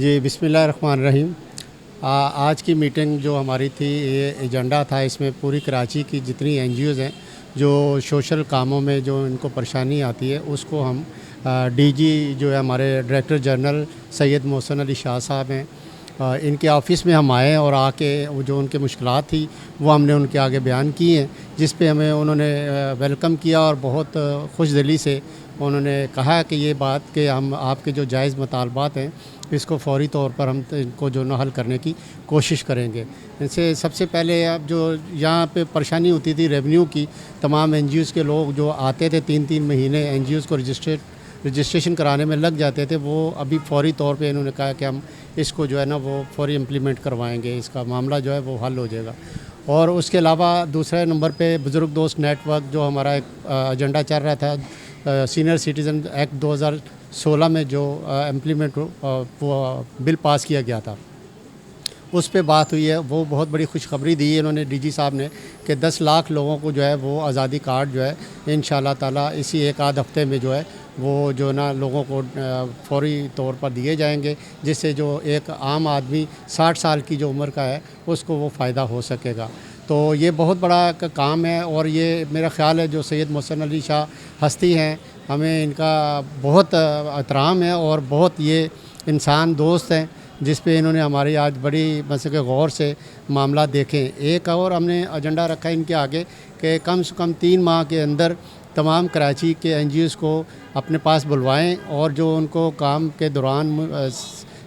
जी, बिस्मिल्लाहिर्रहमानिर्रहीम। आज की मीटिंग जो हमारी थी, ये एजेंडा था, इसमें पूरी कराची की जितनी एनजीओज़ हैं जो सोशल कामों में जो इनको परेशानी आती है, उसको हम डीजी जो है हमारे डायरेक्टर जनरल सैयद मोहसिन अली शाह साहब हैं, इनके ऑफ़िस में हम आए और आके वो जो उनकी मुश्किलात थी वो हमने उनके आगे बयान की हैं, जिस पे हमें उन्होंने वेलकम किया और बहुत खुशदिली से उन्होंने कहा कि ये बात कि हम आपके जो जायज़ मुतालबात हैं इसको फ़ौरी तौर पर हम इनको जो न हल करने की कोशिश करेंगे। इनसे सबसे पहले अब जो यहाँ पे परेशानी होती थी रेवेन्यू की, तमाम एनजीओज़ के लोग जो आते थे 3-3 महीने एनजीओज़ को रजिस्ट्रेशन कराने में लग जाते थे, वो अभी फ़ौरी तौर पे इन्होंने कहा कि हम इसको जो है ना वो फ़ौरी इम्प्लीमेंट करवाएँगे, इसका मामला जो है वो हल हो जाएगा। और उसके अलावा दूसरे नंबर पे बुज़ुर्ग दोस्त नेटवर्क जो हमारा एक एजेंडा चल रहा था, सीनियर सिटीज़न एक्ट 2016 में जो इम्प्लीमेंट वो बिल पास किया गया था, उस पे बात हुई है। वो बहुत बड़ी खुशखबरी दी है इन्होंने डीजी साहब ने कि 10 लाख लोगों को जो है वो आज़ादी कार्ड जो है इंशाल्लाह ताला इसी एक आध हफ़्ते में जो है वो जो ना लोगों को फ़ौरी तौर पर दिए जाएंगे, जिससे जो एक आम आदमी 60 साल की जो उम्र का है उसको वो फ़ायदा हो सकेगा। तो ये बहुत बड़ा काम है और ये मेरा ख़्याल है जो सैयद मोहसिन अली शाह हस्ती हैं, हमें इनका बहुत एहतराम है और बहुत ये इंसान दोस्त हैं, जिस पे इन्होंने हमारी आज बड़ी मतलब के गौर से मामला देखें। एक और हमने एजेंडा रखा है इनके आगे कि कम से कम 3 माह के अंदर तमाम कराची के एनजीओज़ को अपने पास बुलवाएं और जो उनको काम के दौरान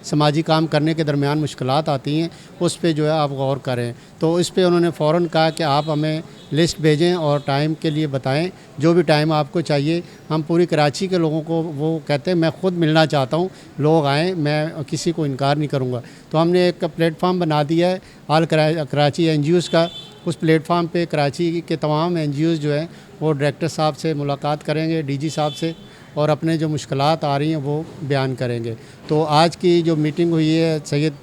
समाजी काम करने के दरमियान मुश्किलात आती हैं उस पे जो है आप गौर करें। तो इस पे उन्होंने फ़ौरन कहा कि आप हमें लिस्ट भेजें और टाइम के लिए बताएं, जो भी टाइम आपको चाहिए। हम पूरी कराची के लोगों को वो कहते हैं मैं ख़ुद मिलना चाहता हूँ, लोग आएँ, मैं किसी को इनकार नहीं करूँगा। तो हमने एक प्लेटफार्म बना दिया है ऑल कराची एनजीओज़ का। उस प्लेटफार्म पे कराची के तमाम एनजीओज़ जो हैं वो डायरेक्टर साहब से मुलाकात करेंगे, डीजी साहब से, और अपने जो मुश्किलात आ रही हैं वो बयान करेंगे। तो आज की जो मीटिंग हुई है सैयद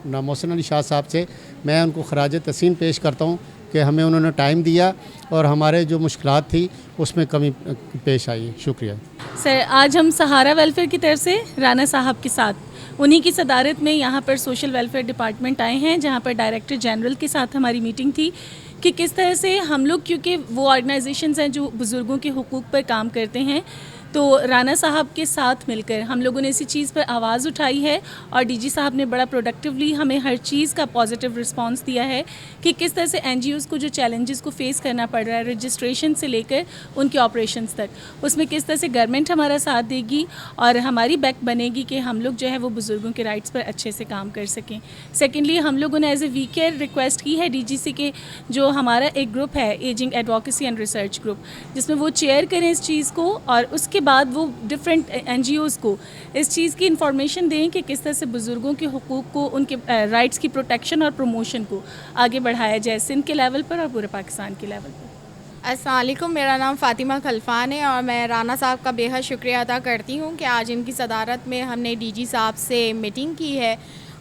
मोहसिन अली शाह साहब से, मैं उनको खराज तहसीन पेश करता हूँ कि हमें उन्होंने टाइम दिया और हमारे जो मुश्किलात थी उसमें कमी पेश आई। शुक्रिया सर। आज हम सहारा वेलफेयर की तरफ से राना साहब के साथ उन्हीं की सदारत में यहाँ पर सोशल वेलफेयर डिपार्टमेंट आए हैं, जहाँ पर डायरेक्टर जनरल के साथ हमारी मीटिंग थी कि किस तरह से हम लोग, क्योंकि वो ऑर्गेनाइजेशंस हैं जो बुज़ुर्गों के हुकूक़ पर काम करते हैं, तो राना साहब के साथ मिलकर हम लोगों ने इसी चीज़ पर आवाज़ उठाई है और डीजी साहब ने बड़ा प्रोडक्टिवली हमें हर चीज़ का पॉजिटिव रिस्पांस दिया है कि किस तरह से एनजीओज़ को जो चैलेंजेस को फेस करना पड़ रहा है रजिस्ट्रेशन से लेकर उनके ऑपरेशंस तक, उसमें किस तरह से गवर्नमेंट हमारा साथ देगी और हमारी बैक बनेगी कि हम लोग जो है वो बुज़ुर्गों के राइट्स पर अच्छे से काम कर सकें। सेकेंडली हम लोगों ने as a We Care request की है डीजीसी के, जो हमारा एक ग्रुप है ageing advocacy and research group, जिसमें वो चेयर करें इस चीज़ को और उसके बाद वो डिफरेंट एनजीओज़ को इस चीज़ की इंफॉर्मेशन दें कि किस तरह से बुज़ुर्गों के हुकूक़ को, उनके राइट्स की प्रोटेक्शन और प्रमोशन को आगे बढ़ाया जाए सिंध के लेवल पर और पूरे पाकिस्तान के लेवल पर। अस्सलाम वालेकुम, मेरा नाम फ़ातिमा खलफान है और मैं राना साहब का बेहद शुक्रिया अदा करती हूँ कि आज इनकी सदारत में हमने डीजी साहब से मीटिंग की है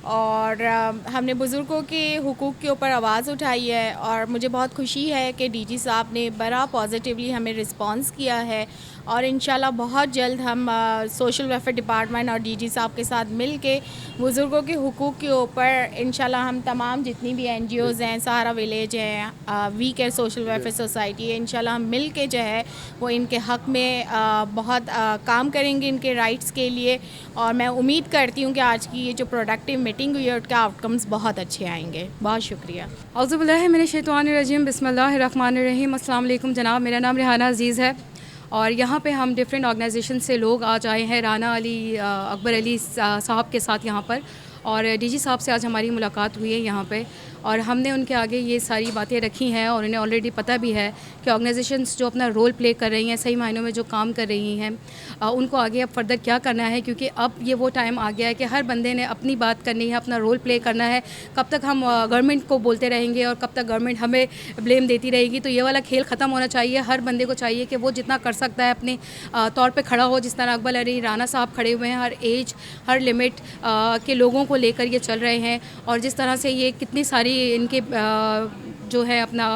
और हमने बुज़ुर्गों के हुकूक़ के ऊपर आवाज़ उठाई है और मुझे बहुत खुशी है कि डीजी साहब ने बड़ा पॉजिटिवली हमें रिस्पांस किया है और इंशाल्लाह बहुत जल्द हम सोशल वेलफेयर डिपार्टमेंट और डीजी साहब के साथ मिल के बुज़ुर्गों के हुकूक़ के ऊपर इंशाल्लाह हम तमाम जितनी भी एनजीओज़ हैं, सहारा विलेज हैं, We Care social welfare society है, इंशाल्लाह हम मिल के जो है वो इनके हक़ में बहुत काम करेंगे इनके राइट्स के लिए। और मैं उम्मीद करती हूँ कि आज की ये जो प्रोडक्टिव मीटिंग हुई है उसके आउटकम्स बहुत अच्छे आएंगे। बहुत शुक्रिया। औज़ुबिल्लाहि मिनश्शैतानिर्रजीम, बिस्मिल्लाहिर्रहमानिर्रहीम। अस्सलाम वालेकुम जनाब, मेरा नाम रेहाना अज़ीज़ है और यहाँ पे हम डिफरेंट ऑर्गेनाइजेशन से लोग आज आए हैं राना अली अकबर अली साहब के साथ यहाँ पर, और डीजी साहब से आज हमारी मुलाकात हुई है यहाँ पे और हमने उनके आगे ये सारी बातें रखी हैं और उन्हें ऑलरेडी पता भी है कि ऑर्गेनाइजेशंस जो अपना रोल प्ले कर रही हैं, सही मायनों में जो काम कर रही हैं, उनको आगे अब फर्दर क्या करना है, क्योंकि अब ये वो टाइम आ गया है कि हर बंदे ने अपनी बात करनी है, अपना रोल प्ले करना है। कब तक हम गवर्नमेंट को बोलते रहेंगे और कब तक गवर्नमेंट हमें ब्लेम देती रहेगी, तो ये वाला खेल ख़त्म होना चाहिए। हर बंदे को चाहिए कि वो जितना कर सकता है अपने तौर पर खड़ा हो, जिस तरह अकबर अली राना साहब खड़े हुए हैं, हर एज हर लिमिट के लोगों को लेकर ये चल रहे हैं और जिस तरह से ये कितनी सारी इनके जो है अपना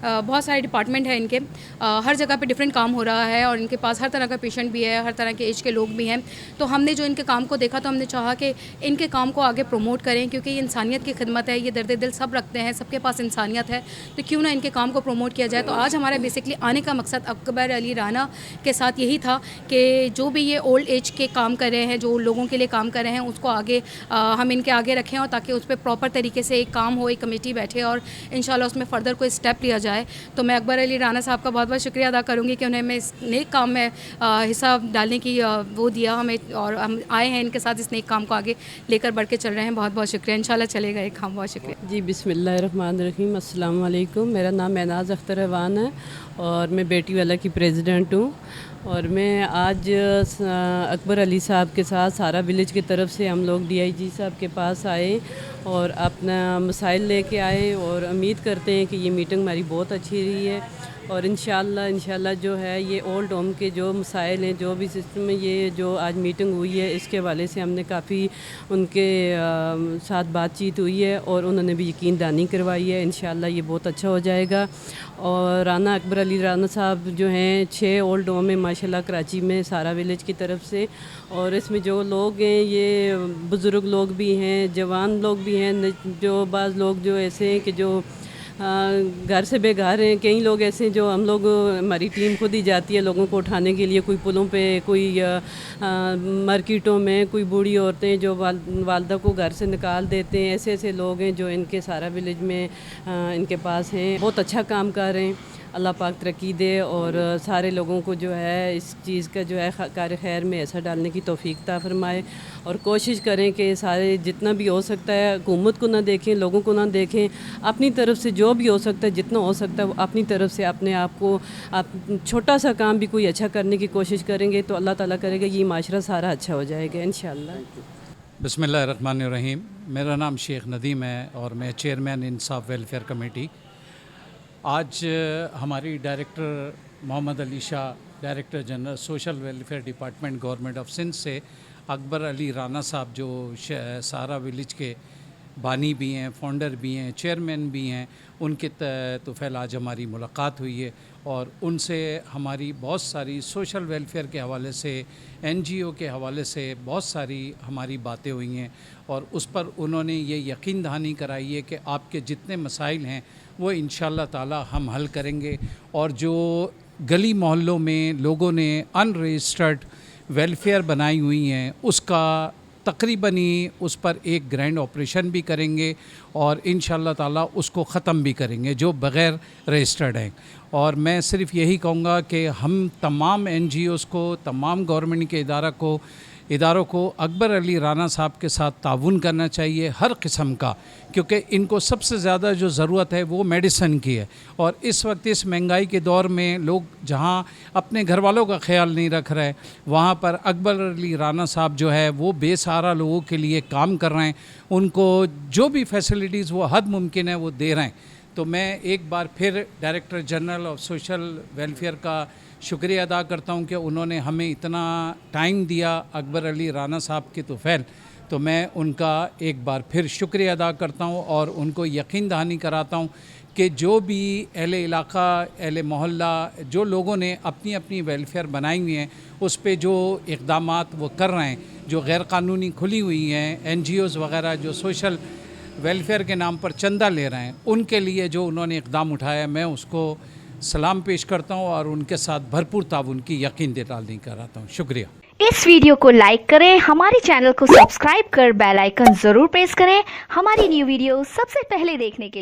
बहुत सारे डिपार्टमेंट हैं इनके, हर जगह पे डिफरेंट काम हो रहा है और इनके पास हर तरह का पेशेंट भी है, हर तरह के एज के लोग भी हैं। तो हमने जो इनके काम को देखा तो हमने चाहा कि इनके काम को आगे प्रमोट करें, क्योंकि ये इंसानियत की खिदमत है, ये दर्द दिल सब रखते हैं, सबके पास इंसानियत है, तो क्यों ना इनके काम को प्रमोट किया जाए। तो आज हमारा बेसिकली आने का मकसद अकबर अली राना के साथ यही था कि जो भी ये ओल्ड एज के काम कर रहे हैं, जो लोगों के लिए काम कर रहे हैं, उसको आगे हम इनके आगे रखें और ताकि उस पर प्रॉपर तरीके से एक काम हो, एक कमेटी बैठे और इंशाल्लाह उसमें फ़र्दर कोई स्टेप लिया जाए। तो मैं अकबर अली राना साहब का बहुत बहुत शुक्रिया अदा करूँगी कि उन्हें मैं इस नेक काम में हिस्सा डालने की वो दिया हमें, और हम आए हैं इनके साथ इस नेक काम को आगे लेकर बढ़ के चल रहे हैं। बहुत बहुत शुक्रिया, इंशाल्लाह चलेगा ये काम। बहुत शुक्रिया जी। बिस्मिल्लाहिर्रहमानिर्रहीम। अस्सलाम वालेकुम। मेरा नाम महनाज अख्तर अवान है और मैं बेटी वाला की प्रेसिडेंट हूँ। और मैं आज अकबर अली साहब के साथ सारा विलेज की तरफ से हम लोग DIG साहब के पास आए और अपना मसाइल लेके आए और उम्मीद करते हैं कि ये मीटिंग हमारी बहुत अच्छी रही है। और इंशाल्लाह जो है ये ओल्ड होम के जो मसाइल हैं, जो भी सिस्टम में ये जो आज मीटिंग हुई है, इसके हवाले से हमने काफ़ी उनके साथ बातचीत हुई है और उन्होंने भी यकीन दहानी करवाई है। इंशाल्लाह ये बहुत अच्छा हो जाएगा। और राना अकबर अली राना साहब जो हैं 6 ओल्ड होम है माशाल्लाह कराची में सारा विलेज की तरफ से, और इसमें जो लोग हैं ये बुज़ुर्ग लोग भी हैं, जवान लोग भी हैं, जो बाज़ लोग जो ऐसे हैं कि जो घर से बेघर हैं, कई लोग ऐसे हैं जो हम लोग हमारी टीम खुद ही जाती है लोगों को उठाने के लिए, कोई पुलों पे, कोई मार्केटों में, कोई बूढ़ी औरतें जो वालदा को घर से निकाल देते हैं। ऐसे ऐसे लोग हैं जो इनके सारा विलेज में इनके पास हैं, बहुत अच्छा काम कर रहे हैं। अल्लाह पाक तरक्की दे और सारे लोगों को जो है इस चीज़ का जो है कार खैर में ऐसा डालने की तौफीक ता फरमाए। और कोशिश करें कि सारे जितना भी हो सकता है हुकूमत को ना देखें, लोगों को ना देखें, अपनी तरफ से जो भी हो सकता है, जितना हो सकता है वो अपनी तरफ से अपने आप को छोटा सा काम भी कोई अच्छा करने की कोशिश करेंगे तो अल्लाह ताला करेगा ये माशरा सारा अच्छा हो जाएगा इंशाअल्लाह। बिस्मिल्लाहिर्रहमानिर्रहीम। मेरा नाम शेख नदीम है और मैं चेयरमैन इंसाफ वेलफेयर कमेटी। आज हमारी director Mohammad Ali Shah, director general social welfare department government of Sindh से अकबर अली राना साहब जो सारा विलेज के बानी भी हैं, फाउंडर भी हैं, चेयरमैन भी हैं, उनके तोफ़ैल आज हमारी मुलाकात हुई है और उनसे हमारी बहुत सारी सोशल वेलफेयर के हवाले से, NGO के हवाले से बहुत सारी हमारी बातें हुई हैं और उस पर उन्होंने ये यकीन दहानी कराई है कि आपके जितने मसाइल हैं वो इंशाअल्लाह ताला हम हल करेंगे। और जो गली मोहल्लों में लोगों ने अनरजिस्टर्ड वेलफेयर बनाई हुई हैं उसका तकरीबन ही उस पर एक ग्रैंड ऑपरेशन भी करेंगे और इंशाअल्लाह ताला उसको ख़त्म भी करेंगे जो बग़ैर रजिस्टर्ड हैं। और मैं सिर्फ़ यही कहूँगा कि हम तमाम NGOs को, तमाम गवर्नमेंट के इदारों को अकबर अली राना साहब के साथ ताउन करना चाहिए हर किस्म का, क्योंकि इनको सबसे ज़्यादा जो ज़रूरत है वो मेडिसिन की है। और इस वक्त इस महंगाई के दौर में लोग जहाँ अपने घर वालों का ख्याल नहीं रख रहे, वहाँ पर अकबर अली राना साहब जो है वो बेसहारा लोगों के लिए काम कर रहे हैं, उनको जो भी फैसिलिटीज़ वो हद मुमकिन है वो दे रहे हैं। तो मैं एक बार फिर director general of social welfare का शुक्रिया अदा करता हूं कि उन्होंने हमें इतना टाइम दिया अकबर अली राना साहब के तोफ़ैल, तो मैं उनका एक बार फिर शुक्रिया अदा करता हूं और उनको यकीन दहानी कराता हूं कि जो भी अहले इलाका, अहले मोहल्ला, जो लोगों ने अपनी अपनी वेलफेयर बनाई हुई हैं उस पे जो इक़दामात वो कर रहे हैं, जो गैर कानूनी खुली हुई हैं NGOs वग़ैरह जो सोशल वेलफेयर के नाम पर चंदा ले रहे हैं, उनके लिए जो उन्होंने इक़दाम उठाया मैं उसको सलाम पेश करता हूं और उनके साथ भरपूर ताउन की यकीन दिलानी कराता हूं। शुक्रिया। इस वीडियो को लाइक करें, हमारे चैनल को सब्सक्राइब कर बेल आइकन जरूर प्रेस करें हमारी न्यू वीडियो सबसे पहले देखने के लिए।